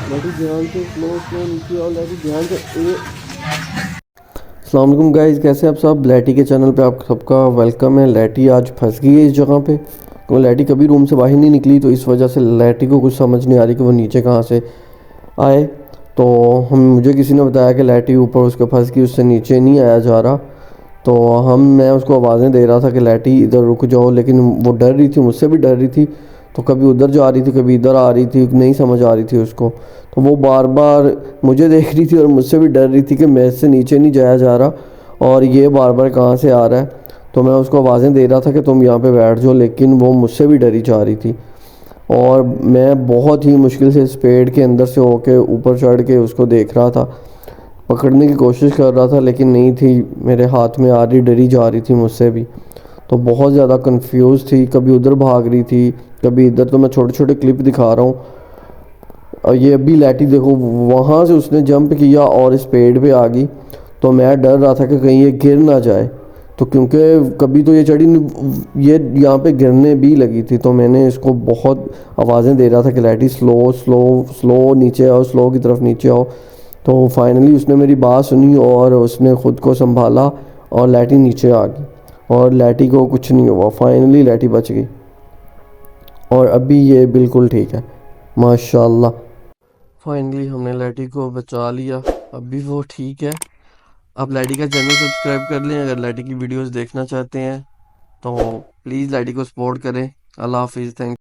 लैटी ध्यान से, slow slow नीचे आओ लैटी, ध्यान से। अस्सलाम वालेकुम गाइस, कैसे आप सब। लैटी के चैनल पे आप सबका वेलकम है। लैटी आज फंस गई है इस जगह पे। वो लैटी कभी रूम से बाहर नहीं निकली, तो इस वजह से लैटी को कुछ समझ नहीं आ रही कि वो नीचे कहाँ से आए। तो मुझे किसी ने बताया कि लैटी ऊपर उसके फंस गई, उससे नीचे नहीं आया जा रहा। तो मैं उसको आवाज़ें दे रहा था कि लैटी इधर रुक जाओ, लेकिन वो डर रही थी, मुझसे भी डर रही थी। तो कभी उधर जा रही थी, कभी इधर आ रही थी, नहीं समझ आ रही थी उसको। तो वो बार बार मुझे देख रही थी और मुझसे भी डर रही थी कि मेरे से नीचे नहीं जाया जा रहा और ये बार बार कहाँ से आ रहा है। तो मैं उसको आवाज़ें दे रहा था कि तुम यहाँ पे बैठ जाओ, लेकिन वो मुझसे भी डरी जा रही थी। और मैं बहुत ही मुश्किल से इस पेड़ के अंदर से होके ऊपर चढ़ के उसको देख रहा था, पकड़ने की कोशिश कर रहा था, लेकिन नहीं थी मेरे हाथ में आ रही, डरी जा रही थी मुझसे भी। तो बहुत ज़्यादा कंफ्यूज थी, कभी उधर भाग रही थी, कभी इधर। तो मैं छोटे छोटे क्लिप दिखा रहा हूँ। और ये अभी लैटी देखो, वहाँ से उसने जंप किया और इस पेड़ पे आ गई। तो मैं डर रहा था कि कहीं ये गिर ना जाए, तो क्योंकि कभी तो ये चढ़ी नहीं, ये यहाँ पे गिरने भी लगी थी। तो मैंने इसको बहुत आवाज़ें दे रहा था कि लैटी स्लो स्लो स्लो नीचे आओ, स्लो की तरफ नीचे आओ। तो फाइनली उसने मेरी बात सुनी और उसने ख़ुद को संभाला और लैटी नीचे आ गई। और लैटी को कुछ नहीं हुआ, फाइनली लैटी बच गई और अभी ये बिल्कुल ठीक है, माशाल्लाह। फाइनली हमने लैटी को बचा लिया, अभी वो ठीक है। आप लैटी का चैनल सब्सक्राइब कर लें अगर लैटी की वीडियोस देखना चाहते हैं। तो प्लीज़ लैटी को सपोर्ट करें। अल्लाह हाफिज़, थैंक